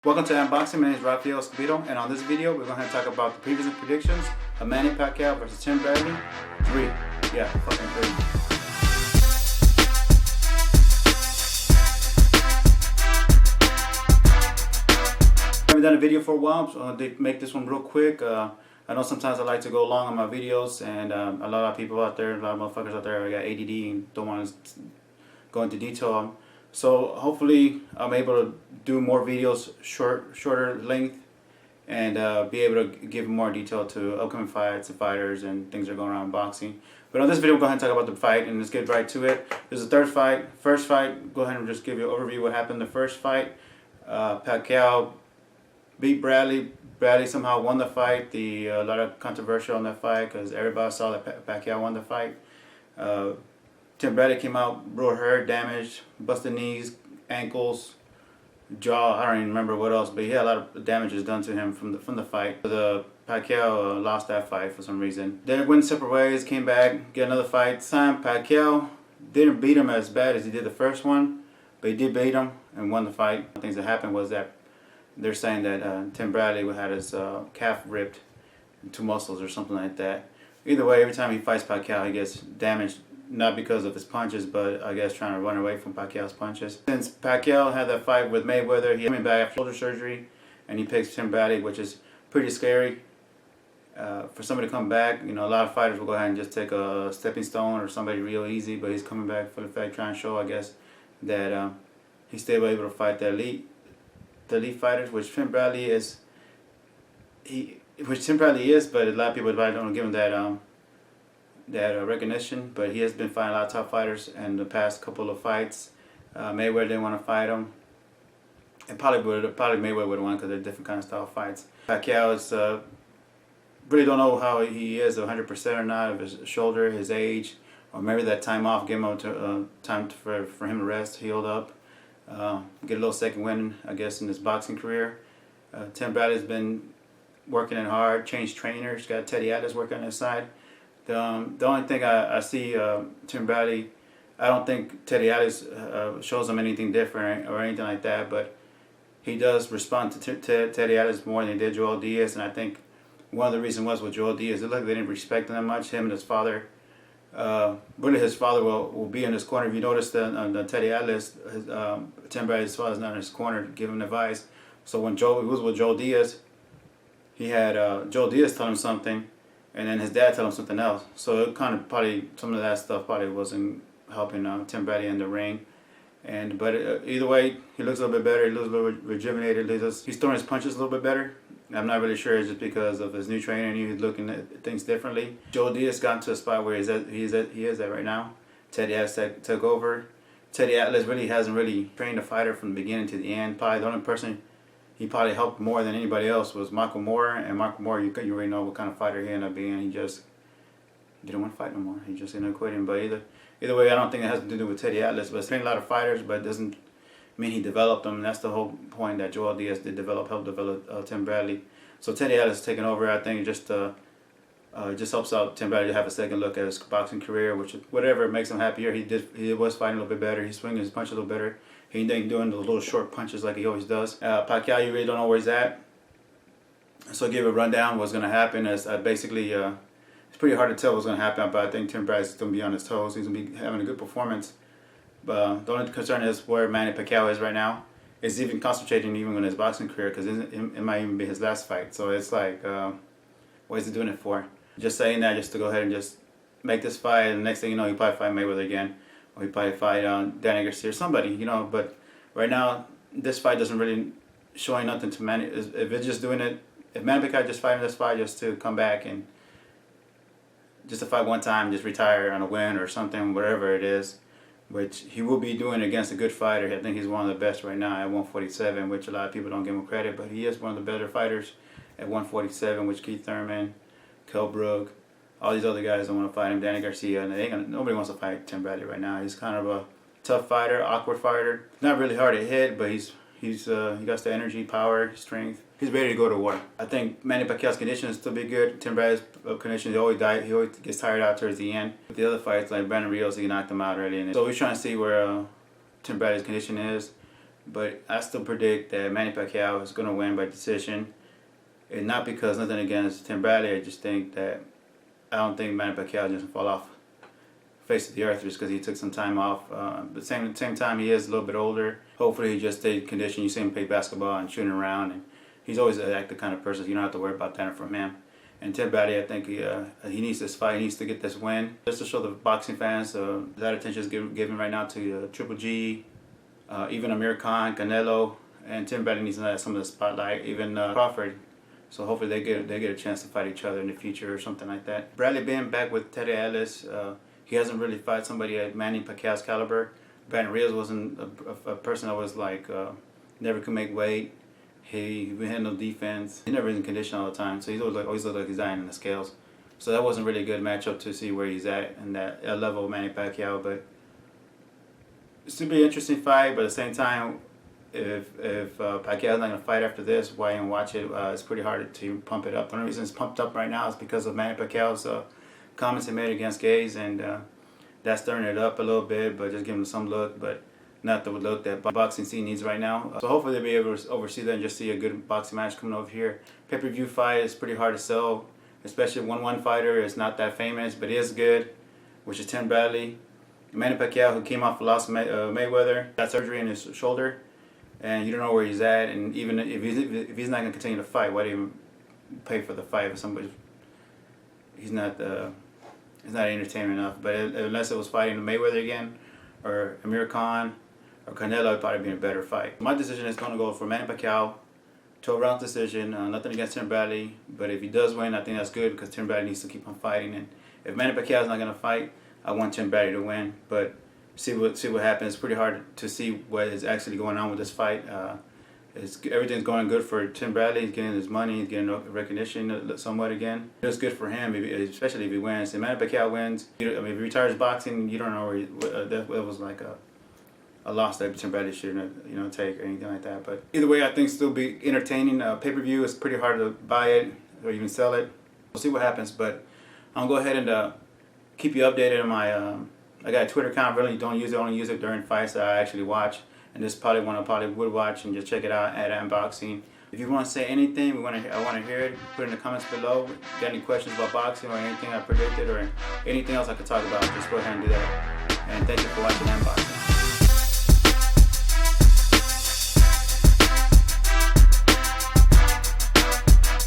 Welcome to Unboxing. My name is Rafael Escobedo, and on this video we're going to talk about the previous predictions of Manny Pacquiao versus Tim Bradley. 3. Yeah, fucking 3. I haven't done a video for a while, so I'm going to make this one real quick. I know sometimes I like to go long on my videos, and a lot of people out there, a lot of motherfuckers out there got ADD and don't want to go into detail. So hopefully I'm able to do more videos, shorter length, and be able to give more detail to upcoming fights and fighters and things that are going around in boxing. But on this video, we'll go ahead and talk about the fight, and let's get right to it. This is the third fight. First fight, go ahead and just give you an overview of what happened in the first fight. Pacquiao beat Bradley. Bradley somehow won the fight. A lot of controversy on that fight because everybody saw that Pacquiao won the fight. Tim Bradley came out real hurt, damaged, busted knees, ankles, jaw. I don't even remember what else, but he had a lot of damages done to him from the fight. The Pacquiao lost that fight for some reason. They went separate ways, came back, get another fight. This time Pacquiao didn't beat him as bad as he did the first one, but he did beat him and won the fight. The things that happened was that they're saying that Tim Bradley had his calf ripped, 2 muscles or something like that. Either way, every time he fights Pacquiao, he gets damaged. Not because of his punches, but I guess trying to run away from Pacquiao's punches. Since Pacquiao had that fight with Mayweather, he came back after shoulder surgery, and he picks Tim Bradley, which is pretty scary. For somebody to come back, you know, a lot of fighters will go ahead and just take a stepping stone or somebody real easy, but he's coming back for the fact, trying to show, I guess, that he's still able to fight the elite fighters, which Tim Bradley is. But a lot of people don't give him that recognition, but he has been fighting a lot of top fighters in the past couple of fights. Mayweather didn't want to fight him, and probably Mayweather would have won because they're different kind of style fights. Pacquiao is really don't know how he is 100% or not of his shoulder, his age, or maybe that time off gave him time for him to rest, healed up, get a little second win, I guess, in his boxing career. Tim Bradley's been working it hard, changed trainers, got Teddy Atlas working on his side. The only thing I see Tim Bradley, I don't think Teddy Atlas shows him anything different or anything like that, but he does respond to Teddy Atlas more than he did Joel Diaz, and I think one of the reasons was with Joel Diaz, it looked like they didn't respect him that much, him and his father. Really his father will be in his corner. If you notice the Teddy Atlas, Tim Bradley's father's not in his corner giving him advice. So when he was with Joel Diaz, he had Joel Diaz tell him something, and then his dad told him something else. So it kind of probably, some of that stuff probably wasn't helping Tim Bradley in the ring. But either way, he looks a little bit better. He looks a little bit rejuvenated. He's throwing his punches a little bit better. I'm not really sure it's just because of his new trainer and he's looking at things differently. Joel Diaz got to a spot where he is at right now. Teddy Atlas took over. Teddy Atlas really hasn't trained a fighter from the beginning to the end. Probably the only person he probably helped more than anybody else was Michael Moore, and Michael Moore, you already know what kind of fighter he ended up being. He just didn't want to fight no more. He just ended up quitting. But either way, I don't think it has to do with Teddy Atlas. But he's trained a lot of fighters, but it doesn't mean he developed them. And that's the whole point, that Joel Diaz did help develop Tim Bradley. So Teddy Atlas taking over, I think, just helps out Tim Bradley to have a second look at his boxing career, which whatever makes him happier. He was fighting a little bit better. He's swinging his punch a little better. He ain't doing those little short punches like he always does. Pacquiao, you really don't know where he's at. So I'll give a rundown of what's going to happen. It's pretty hard to tell what's going to happen, but I think Tim Bradley's going to be on his toes. He's going to be having a good performance. But the only concern is where Manny Pacquiao is right now. Is even concentrating even on his boxing career, because it might even be his last fight. So it's like, what is he doing it for? Just saying that just to go ahead and just make this fight, and the next thing you know, he probably fight Mayweather again. Or he probably fight Danny Garcia or somebody, you know. But right now, this fight doesn't really showing nothing to Manny. If it's just doing it, if Manny Pacquiao just fighting this fight just to come back and just to fight one time, just retire on a win or something, whatever it is, which he will be doing against a good fighter. I think he's one of the best right now at 147, which a lot of people don't give him credit, but he is one of the better fighters at 147, which Keith Thurman, Kell Brook, all these other guys don't want to fight him, Danny Garcia, and nobody wants to fight Tim Bradley right now. He's kind of a tough fighter, awkward fighter. Not really hard to hit, but he got the energy, power, strength. He's ready to go to war. I think Manny Pacquiao's condition is still be good. Tim Bradley's condition, he always gets tired out towards the end. With the other fights, like Brandon Rios, he knocked him out early. So we're trying to see where Tim Bradley's condition is. but I still predict that Manny Pacquiao is going to win by decision. And not because nothing against Tim Bradley, I just think that I don't think Manny Pacquiao is going to fall off the face of the earth just because he took some time off. But at the same time, he is a little bit older. Hopefully he just stayed conditioned. You see him play basketball and shooting around, and he's always an active kind of person. So you don't have to worry about that from him. And Tim Bradley, I think he needs this fight. He needs to get this win just to show the boxing fans that attention is given right now to Triple G, even Amir Khan, Canelo, and Tim Bradley needs to have some of the spotlight. Even Crawford. So hopefully they get a chance to fight each other in the future or something like that. Bradley being back with Teddy Ellis, he hasn't really fought somebody at Manny Pacquiao's caliber. Brandon Rios wasn't a person that was like never could make weight. He had no defense. He never was in condition all the time, so he always looked like he's dying in the scales. So that wasn't really a good matchup to see where he's at in that level of Manny Pacquiao. But it's to be an interesting fight. But at the same time, if Pacquiao's not gonna fight after this, why even watch it? It's pretty hard to pump it up. The only reason it's pumped up right now is because of Manny Pacquiao's comments he made against gays, and that's stirring it up a little bit. But just giving him some look, but not the look that boxing scene needs right now. So hopefully they'll be able to oversee that and just see a good boxing match coming over here. Pay-per-view fight is pretty hard to sell, especially when one fighter is not that famous, but is good, which is Tim Bradley. Manny Pacquiao, who came off a loss of Mayweather, got surgery in his shoulder, and you don't know where he's at. And even if he's not going to continue to fight, why do you even pay for the fight if somebody? He's not entertaining enough. But unless it was fighting Mayweather again, or Amir Khan, or Canelo, would probably be a better fight. My decision is going to go for Manny Pacquiao, 12-round decision. Nothing against Tim Bradley, but if he does win, I think that's good because Tim Bradley needs to keep on fighting. And if Manny Pacquiao is not going to fight, I want Tim Bradley to win. But see what happens. It's pretty hard to see what is actually going on with this fight. Everything's going good for Tim Bradley. He's getting his money. He's getting recognition somewhat again. It's good for him, especially if he wins. If Manny Pacquiao wins, if he retires boxing, you don't know where that was like a loss that Tim Bradley shouldn't take or anything like that. But either way, I think still be entertaining. Pay-per-view is pretty hard to buy it or even sell it. We'll see what happens. But I'm gonna go ahead and keep you updated on my. I got a Twitter account. Really don't use it. Only use it during fights that I actually watch. And this is probably one I probably would watch, and just check it out at Unboxing. If you want to say anything, I want to hear it. Put it in the comments below. If you got any questions about boxing or anything I predicted or anything else I could talk about, just go ahead and do that. And thank you for watching Unboxing.